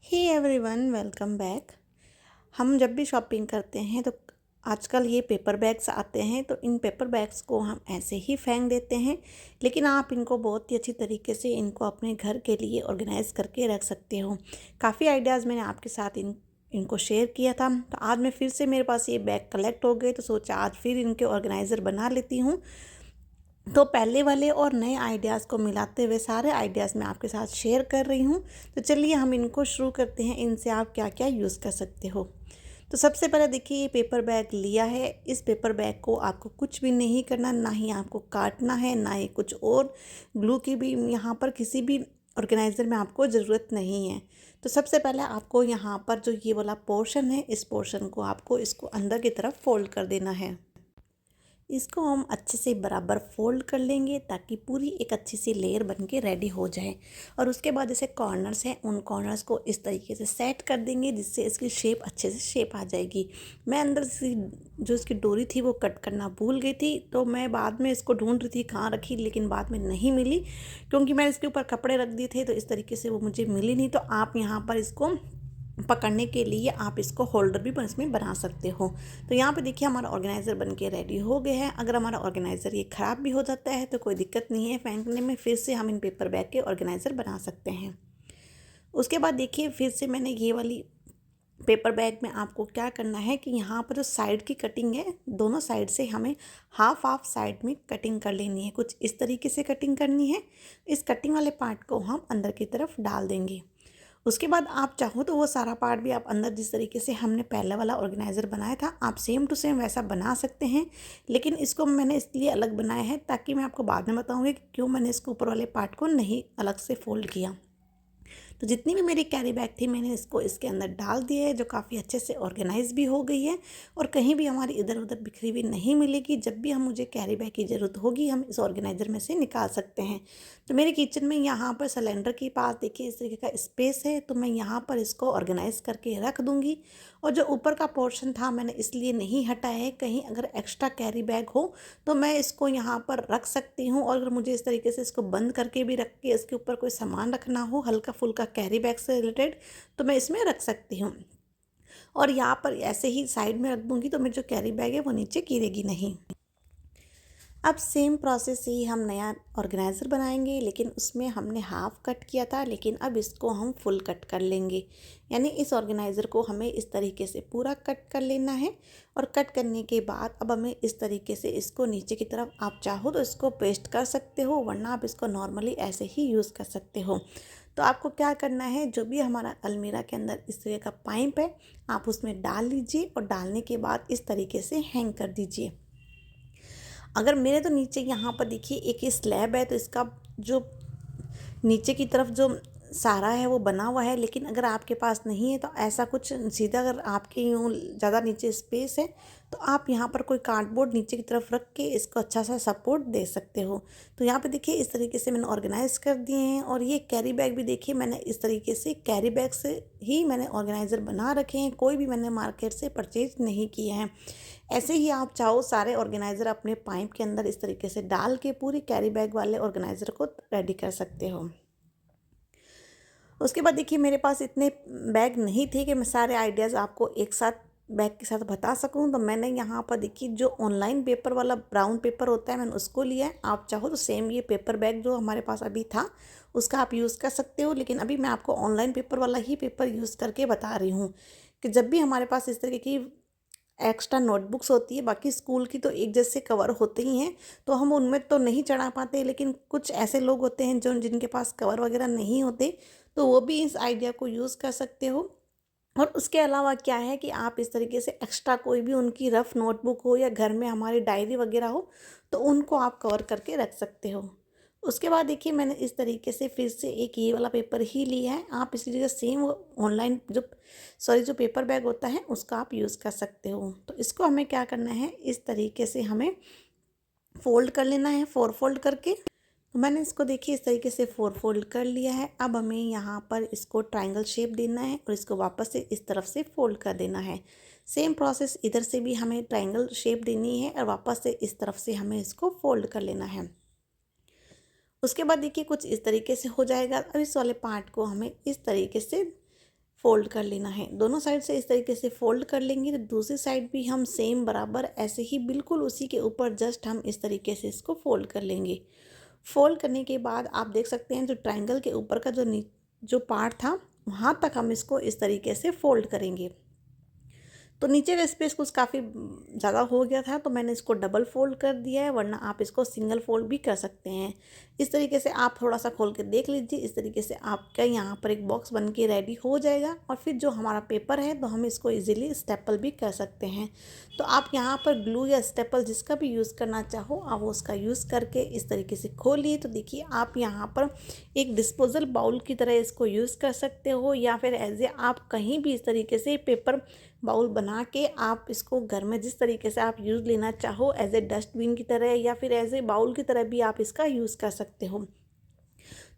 Hey everyone, welcome back. हम जब भी शॉपिंग करते हैं तो आजकल ये पेपर बैग्स आते हैं, तो इन पेपर बैग्स को हम ऐसे ही फेंक देते हैं। लेकिन आप इनको बहुत ही अच्छी तरीके से इनको अपने घर के लिए ऑर्गेनाइज़ करके रख सकते हो। काफ़ी आइडियाज़ मैंने आपके साथ इनको शेयर किया था, तो आज मैं फिर से मेरे पास ये बैग कलेक्ट हो गए, तो सोचा आज फिर इनके ऑर्गेनाइज़र बना लेती हूँ। तो पहले वाले और नए आइडियाज़ को मिलाते हुए सारे आइडियाज़ मैं आपके साथ शेयर कर रही हूँ। तो चलिए हम इनको शुरू करते हैं। इनसे आप क्या क्या यूज़ कर सकते हो। तो सबसे पहले देखिए, ये पेपर बैग लिया है। इस पेपर बैग को आपको कुछ भी नहीं करना, ना ही आपको काटना है, ना ही कुछ और ग्लू की भी यहाँ पर किसी भी ऑर्गेनाइज़र में आपको ज़रूरत नहीं है। तो सबसे पहले आपको यहाँ पर जो ये वाला पोर्शन है, इस पोर्शन को आपको इसको अंदर की तरफ फोल्ड कर देना है। इसको हम अच्छे से बराबर फोल्ड कर लेंगे ताकि पूरी एक अच्छी सी लेयर बन के रेडी हो जाए। और उसके बाद जैसे कॉर्नर्स हैं, उन कॉर्नर्स को इस तरीके से सेट कर देंगे जिससे इसकी शेप अच्छे से शेप आ जाएगी। मैं अंदर से जो इसकी डोरी थी वो कट करना भूल गई थी, तो मैं बाद में इसको ढूंढ रही थी कहाँ रखी, लेकिन बाद में नहीं मिली क्योंकि मैंने इसके ऊपर कपड़े रख दिए थे, तो इस तरीके से वो मुझे मिली नहीं। तो आप यहाँ पर इसको पकड़ने के लिए आप इसको होल्डर भी इसमें बना सकते हो। तो यहाँ पे देखिए हमारा ऑर्गेनाइज़र बन के रेडी हो गया है। अगर हमारा ऑर्गेनाइज़र ये ख़राब भी हो जाता है तो कोई दिक्कत नहीं है, फेंकने में फिर से हम इन पेपर बैग के ऑर्गेनाइज़र बना सकते हैं। उसके बाद देखिए फिर से मैंने ये वाली पेपर बैग में आपको क्या करना है कि यहाँ पर जो साइड की कटिंग है, दोनों साइड से हमें हाफ हाफ साइड में कटिंग कर लेनी है। कुछ इस तरीके से कटिंग करनी है। इस कटिंग वाले पार्ट को हम अंदर की तरफ डाल देंगे। उसके बाद आप चाहो तो वो सारा पार्ट भी आप अंदर जिस तरीके से हमने पहला वाला ऑर्गेनाइज़र बनाया था, आप सेम टू सेम वैसा बना सकते हैं। लेकिन इसको मैंने इसलिए अलग बनाया है ताकि मैं आपको बाद में बताऊंगी कि क्यों मैंने इसको ऊपर वाले पार्ट को नहीं अलग से फोल्ड किया। तो जितनी भी मेरी कैरी बैग थी मैंने इसको इसके अंदर डाल दिया है, जो काफ़ी अच्छे से ऑर्गेनाइज भी हो गई है और कहीं भी हमारी इधर उधर बिखरी हुई नहीं मिलेगी। जब भी हम मुझे कैरी बैग की ज़रूरत होगी हम इस ऑर्गेनाइज़र में से निकाल सकते हैं। तो मेरे किचन में यहाँ पर सिलेंडर के पास देखिए इस तरीके का स्पेस है, तो मैं यहाँ पर इसको ऑर्गेनाइज करके रख दूँगी। और जो ऊपर का पोर्शन था मैंने इसलिए नहीं हटाया है, कहीं अगर एक्स्ट्रा कैरी बैग हो तो मैं इसको यहाँ पर रख सकती हूँ। और अगर मुझे इस तरीके से इसको बंद करके भी रख के इसके ऊपर कोई सामान रखना हो हल्का फुल्का कैरी बैग से रिलेटेड, तो मैं इसमें रख सकती हूँ। और यहाँ पर ऐसे ही साइड में रख दूँगी तो मेरी जो कैरी बैग है वो नीचे गिरेगी नहीं। अब सेम प्रोसेस से ही हम नया ऑर्गेनाइज़र बनाएंगे, लेकिन उसमें हमने हाफ कट किया था, लेकिन अब इसको हम फुल कट कर लेंगे। यानी इस ऑर्गेनाइज़र को हमें इस तरीके से पूरा कट कर लेना है। और कट करने के बाद अब हमें इस तरीके से इसको नीचे की तरफ, आप चाहो तो इसको पेस्ट कर सकते हो, वरना आप इसको नॉर्मली ऐसे ही यूज़ कर सकते हो। तो आपको क्या करना है, जो भी हमारा अलमीरा के अंदर इस तरह का पाइप है आप उसमें डाल लीजिए और डालने के बाद इस तरीके से हैंग कर दीजिए। अगर मेरे तो नीचे यहाँ पर देखिए एक स्लैब है, तो इसका जो नीचे की तरफ जो सारा है वो बना हुआ है। लेकिन अगर आपके पास नहीं है तो ऐसा कुछ सीधा, अगर आपके यूँ ज़्यादा नीचे स्पेस है तो आप यहाँ पर कोई कार्डबोर्ड नीचे की तरफ रख के इसको अच्छा सा सपोर्ट दे सकते हो। तो यहाँ पे देखिए इस तरीके से मैंने ऑर्गेनाइज़ कर दिए हैं। और ये कैरी बैग भी देखिए मैंने इस तरीके से कैरी बैग से ही मैंने ऑर्गेनाइज़र बना रखे हैं, कोई भी मैंने मार्केट से परचेज नहीं किए हैं। ऐसे ही आप चाहो सारे ऑर्गेनाइज़र अपने पाइप के अंदर इस तरीके से डाल के पूरी कैरी बैग वाले ऑर्गेनाइज़र को रेडी कर सकते हो। उसके बाद देखिए मेरे पास इतने बैग नहीं थे कि मैं सारे आइडियाज़ आपको एक साथ बैग के साथ बता सकूं, तो मैंने यहाँ पर देखिए जो ऑनलाइन पेपर वाला ब्राउन पेपर होता है मैंने उसको लिया है। आप चाहो तो सेम ये पेपर बैग जो हमारे पास अभी था उसका आप यूज़ कर सकते हो, लेकिन अभी मैं आपको ऑनलाइन पेपर वाला ही पेपर यूज़ करके बता रही हूँ कि जब भी हमारे पास इस तरीके की एक्स्ट्रा नोटबुक्स होती है, बाकी स्कूल की तो एक जैसे कवर होते ही हैं, तो हम उनमें तो नहीं चढ़ा पाते। लेकिन कुछ ऐसे लोग होते हैं जो जिनके पास कवर वगैरह नहीं होते, तो वो भी इस आइडिया को यूज़ कर सकते हो। और उसके अलावा क्या है कि आप इस तरीके से एक्स्ट्रा कोई भी उनकी रफ़ नोटबुक हो या घर में हमारी डायरी वगैरह हो तो उनको आप कवर करके रख सकते हो। उसके बाद देखिए मैंने इस तरीके से फिर से एक ये वाला पेपर ही लिया है। आप इसी जगह सेम ऑनलाइन जो पेपर बैग होता है उसका आप यूज़ कर सकते हो। तो इसको हमें क्या करना है, इस तरीके से हमें फ़ोल्ड कर लेना है, 4 फोल्ड करके। तो मैंने इसको देखिए इस तरीके से 4 फोल्ड कर लिया है। अब हमें यहाँ पर इसको ट्रायंगल शेप देना है और इसको वापस से इस तरफ से फोल्ड कर देना है। सेम प्रोसेस इधर से भी हमें ट्रायंगल शेप देनी है और वापस से इस तरफ से हमें इसको फोल्ड कर लेना है। उसके बाद देखिए कुछ इस तरीके से हो जाएगा। अब इस वाले पार्ट को हमें इस तरीके से फोल्ड कर लेना है। दोनों साइड से इस तरीके से फोल्ड कर लेंगे तो दूसरी साइड भी हम सेम बराबर ऐसे ही बिल्कुल उसी के ऊपर जस्ट हम इस तरीके से इसको फोल्ड कर लेंगे। फोल्ड करने के बाद आप देख सकते हैं जो ट्रायंगल के ऊपर का जो पार्ट था वहाँ तक हम इसको इस तरीके से फोल्ड करेंगे। तो नीचे का स्पेस कुछ काफ़ी ज़्यादा हो गया था तो मैंने इसको डबल फोल्ड कर दिया है, वरना आप इसको सिंगल फोल्ड भी कर सकते हैं। इस तरीके से आप थोड़ा सा खोल के देख लीजिए। इस तरीके से आपका यहाँ पर एक बॉक्स बन के रेडी हो जाएगा और फिर जो हमारा पेपर है तो हम इसको इजीली स्टेपल भी कर सकते हैं। तो आप यहाँ पर ग्लू या स्टेपल जिसका भी यूज़ करना चाहो आप उसका यूज़ करके इस तरीके से खोलिए। तो देखिए आप यहाँ पर एक डिस्पोजल बाउल की तरह इसको यूज़ कर सकते हो, या फिर एज ए आप कहीं भी इस तरीके से पेपर बाउल बना के आप इसको घर में जिस तरीके से आप यूज़ लेना चाहो एज ए डस्टबिन की तरह या फिर एज ए बाउल की तरह भी आप इसका यूज़ कर सकते हो।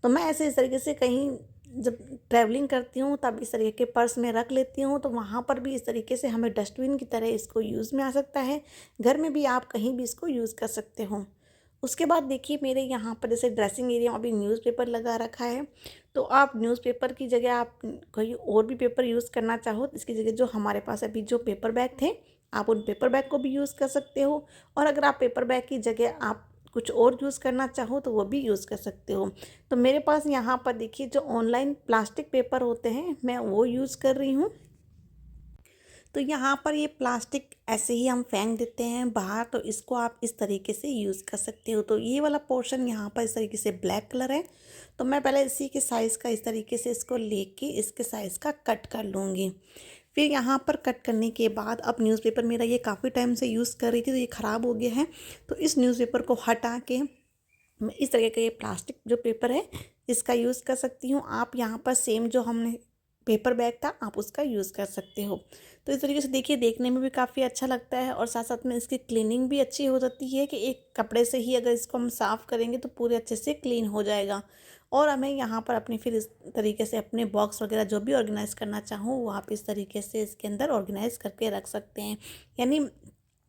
तो मैं ऐसे इस तरीके से कहीं जब ट्रैवलिंग करती हूँ तब इस तरीके के पर्स में रख लेती हूँ, तो वहाँ पर भी इस तरीके से हमें डस्टबिन की तरह इसको यूज़ में आ सकता है। घर में भी आप कहीं भी इसको यूज़ कर सकते हो। उसके बाद देखिए मेरे यहाँ पर जैसे ड्रेसिंग एरिया में अभी न्यूज़पेपर लगा रखा है, तो आप न्यूज़पेपर की जगह आप कोई और भी पेपर यूज़ करना चाहो तो इसकी जगह जो हमारे पास अभी जो पेपर बैग थे आप उन पेपर बैग को भी यूज़ कर सकते हो। और अगर आप पेपर बैग की जगह आप कुछ और यूज़ करना चाहो तो वो भी यूज़ कर सकते हो। तो मेरे पास यहाँ पर देखिए जो ऑनलाइन प्लास्टिक पेपर होते हैं मैं वो यूज़ कर रही हूँ। तो यहाँ पर ये प्लास्टिक ऐसे ही हम फेंक देते हैं बाहर, तो इसको आप इस तरीके से यूज़ कर सकते हो। तो ये वाला पोर्शन यहाँ पर इस तरीके से ब्लैक कलर है, तो मैं पहले इसी के साइज़ का इस तरीके से इसको लेके इसके साइज़ का कट कर लूँगी। फिर यहाँ पर कट करने के बाद अब न्यूज़पेपर मेरा ये काफ़ी टाइम से यूज़ कर रही थी तो ये ख़राब हो गया है, तो इस न्यूज़पेपर को हटा के मैं इस तरीके का ये प्लास्टिक जो पेपर है इसका यूज़ कर सकती हूँ। आप यहाँ पर सेम जो हमने पेपर बैग था आप उसका यूज़ कर सकते हो। तो इस तरीके से देखिए देखने में भी काफ़ी अच्छा लगता है और साथ साथ में इसकी क्लीनिंग भी अच्छी हो जाती है कि एक कपड़े से ही अगर इसको हम साफ़ करेंगे तो पूरे अच्छे से क्लीन हो जाएगा। और हमें यहाँ पर अपने फिर इस तरीके से अपने बॉक्स वगैरह जो भी ऑर्गेनाइज़ करना चाहूँ वो आप इस तरीके से इसके अंदर ऑर्गेनाइज़ करके रख सकते हैं। यानी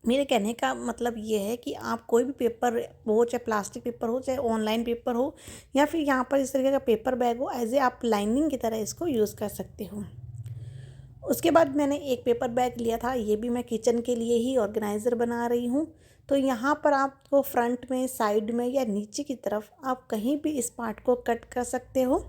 मेरे कहने का मतलब ये है कि आप कोई भी पेपर हो, चाहे प्लास्टिक पेपर हो, चाहे ऑनलाइन पेपर हो, या फिर यहाँ पर इस तरीके का पेपर बैग हो, एज ए आप लाइनिंग की तरह इसको यूज़ कर सकते हो। उसके बाद मैंने एक पेपर बैग लिया था, ये भी मैं किचन के लिए ही ऑर्गेनाइज़र बना रही हूँ। तो यहाँ पर आपको फ्रंट में, साइड में या नीचे की तरफ आप कहीं भी इस पार्ट को कट कर सकते हो।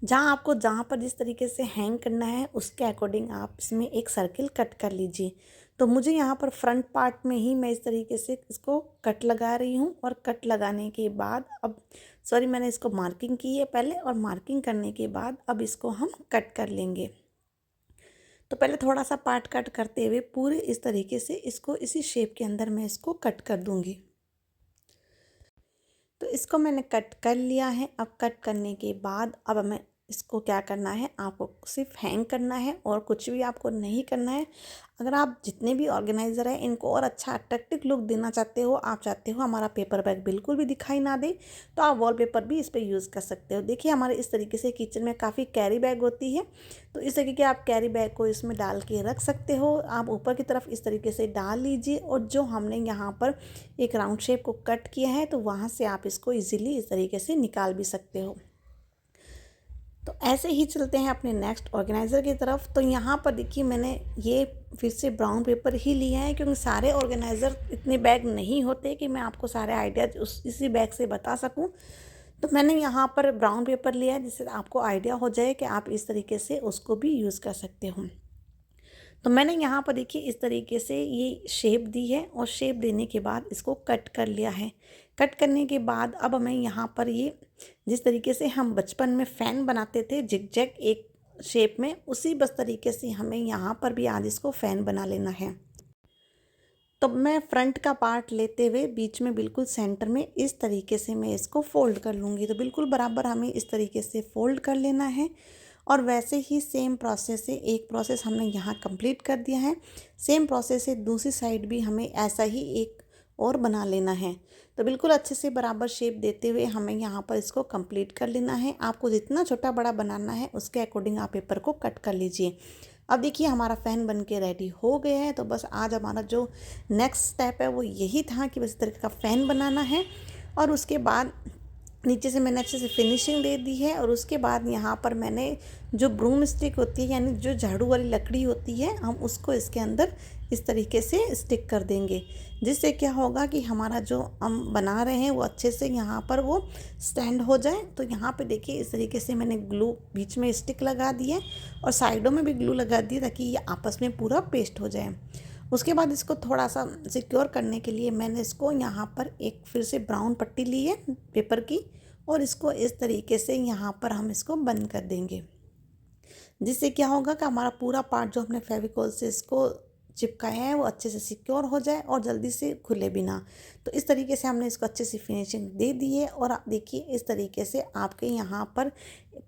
जहाँ पर जिस तरीके से हैंग करना है उसके अकॉर्डिंग आप इसमें एक सर्किल कट कर लीजिए। तो मुझे यहाँ पर फ्रंट पार्ट में ही मैं इस तरीके से इसको कट लगा रही हूँ, और कट लगाने के बाद अब मैंने इसको मार्किंग की है पहले, और मार्किंग करने के बाद अब इसको हम कट कर लेंगे। तो पहले थोड़ा सा पार्ट कट करते हुए पूरे इस तरीके से इसको इसी शेप के अंदर मैं इसको कट कर दूँगी। तो इसको मैंने कट कर लिया है। अब कट करने के बाद अब हमें इसको क्या करना है, आपको सिर्फ हैंग करना है और कुछ भी आपको नहीं करना है। अगर आप जितने भी ऑर्गेनाइज़र हैं इनको और अच्छा अट्रैक्टिव लुक देना चाहते हो, आप चाहते हो हमारा पेपर बैग बिल्कुल भी दिखाई ना दे, तो आप वॉलपेपर भी इस पर यूज़ कर सकते हो। देखिए हमारे इस तरीके से किचन में काफ़ी कैरी बैग होती है, तो इस तरीके के आप कैरी बैग को इसमें डाल के रख सकते हो। आप ऊपर की तरफ इस तरीके से डाल लीजिए, और जो हमने यहाँ पर एक राउंड शेप को कट किया है तो वहाँ से आप इसको ईज़िली इस तरीके से निकाल भी सकते हो। तो ऐसे ही चलते हैं अपने नेक्स्ट ऑर्गेनाइज़र की तरफ। तो यहाँ पर देखिए मैंने ये फिर से ब्राउन पेपर ही लिया है, क्योंकि सारे ऑर्गेनाइज़र इतने बैग नहीं होते कि मैं आपको सारे आइडियाज इसी बैग से बता सकूं। तो मैंने यहाँ पर ब्राउन पेपर लिया है जिससे आपको आइडिया हो जाए कि आप इस तरीके से उसको भी यूज़ कर सकते हो। तो मैंने यहाँ पर देखिए इस तरीके से ये शेप दी है, और शेप देने के बाद इसको कट कर लिया है। कट करने के बाद अब हमें यहाँ पर ये जिस तरीके से हम बचपन में फ़ैन बनाते थे जिगजैग एक शेप में, उसी बस तरीके से हमें यहाँ पर भी आज इसको फ़ैन बना लेना है। तो मैं फ्रंट का पार्ट लेते हुए बीच में बिल्कुल सेंटर में इस तरीके से मैं इसको फ़ोल्ड कर लूँगी। तो बिल्कुल बराबर हमें इस तरीके से फ़ोल्ड कर लेना है, और वैसे ही सेम प्रोसेस से एक प्रोसेस हमने यहाँ कंप्लीट कर दिया है, सेम प्रोसेस से दूसरी साइड भी हमें ऐसा ही एक और बना लेना है। तो बिल्कुल अच्छे से बराबर शेप देते हुए हमें यहाँ पर इसको कंप्लीट कर लेना है। आपको जितना छोटा बड़ा बनाना है उसके अकॉर्डिंग आप पेपर को कट कर लीजिए। अब देखिए हमारा फ़ैन बन के रेडी हो गया है। तो बस आज हमारा जो नेक्स्ट स्टेप है वो यही था कि बस इस तरीके का फ़ैन बनाना है, और उसके बाद नीचे से मैंने अच्छे से फिनिशिंग दे दी है। और उसके बाद यहाँ पर मैंने जो ब्रूम स्टिक होती है यानी जो झाड़ू वाली लकड़ी होती है, हम उसको इसके अंदर इस तरीके से स्टिक कर देंगे, जिससे क्या होगा कि हमारा जो हम बना रहे हैं वो अच्छे से यहाँ पर वो स्टैंड हो जाए। तो यहाँ पे देखिए इस तरीके से मैंने ग्लू बीच में स्टिक लगा दी है और साइडों में भी ग्लू लगा दी ताकि ये आपस में पूरा पेस्ट हो जाए। उसके बाद इसको थोड़ा सा सिक्योर करने के लिए मैंने इसको यहाँ पर एक फिर से ब्राउन पट्टी ली है पेपर की, और इसको इस तरीके से यहाँ पर हम इसको बंद कर देंगे, जिससे क्या होगा कि हमारा पूरा पार्ट जो हमने फेविकोल से इसको चिपकाया है वो अच्छे से सिक्योर हो जाए और जल्दी से खुले भी ना। तो इस तरीके से हमने इसको अच्छे से फिनिशिंग दे दी है। और आप देखिए इस तरीके से आपके यहाँ पर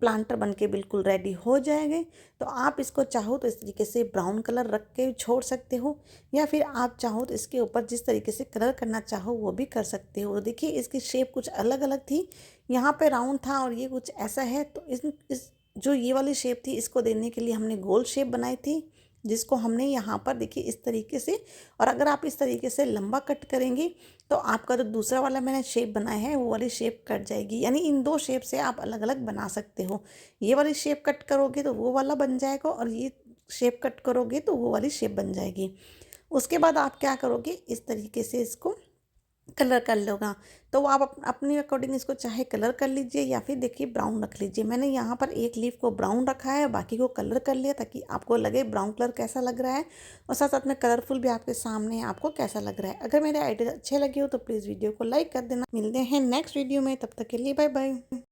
प्लांटर बन के बिल्कुल रेडी हो जाएंगे। तो आप इसको चाहो तो इस तरीके से ब्राउन कलर रख के छोड़ सकते हो, या फिर आप चाहो तो इसके ऊपर जिस तरीके से कलर करना चाहो वो भी कर सकते हो। देखिए इसकी शेप कुछ अलग अलग थी, यहाँ पे राउंड था और ये कुछ ऐसा है। तो इस जो ये वाली शेप थी इसको देने के लिए हमने गोल शेप बनाई थी, जिसको हमने यहाँ पर देखिए इस तरीके से। और अगर आप इस तरीके से लंबा कट करेंगे तो आपका जो दूसरा वाला मैंने शेप बनाया है वो वाली शेप कट जाएगी। यानी इन दो शेप से आप अलग अलग बना सकते हो। ये वाली शेप कट करोगे तो वो वाला बन जाएगा, और ये शेप कट करोगे तो वो वाली शेप बन जाएगी। उसके बाद आप क्या करोगे, इस तरीके से इसको कलर कर लोगा। तो वो आप अपने अकॉर्डिंग इसको चाहे कलर कर लीजिए या फिर देखिए ब्राउन रख लीजिए। मैंने यहाँ पर एक लीफ को ब्राउन रखा है, बाकी को कलर कर लिया ताकि आपको लगे ब्राउन कलर कैसा लग रहा है, और साथ साथ में कलरफुल भी आपके सामने है आपको कैसा लग रहा है। अगर मेरे आइडिया अच्छे लगे हो तो प्लीज़ वीडियो को लाइक कर देना। मिलते हैं नेक्स्ट वीडियो में, तब तक के लिए बाय बाय।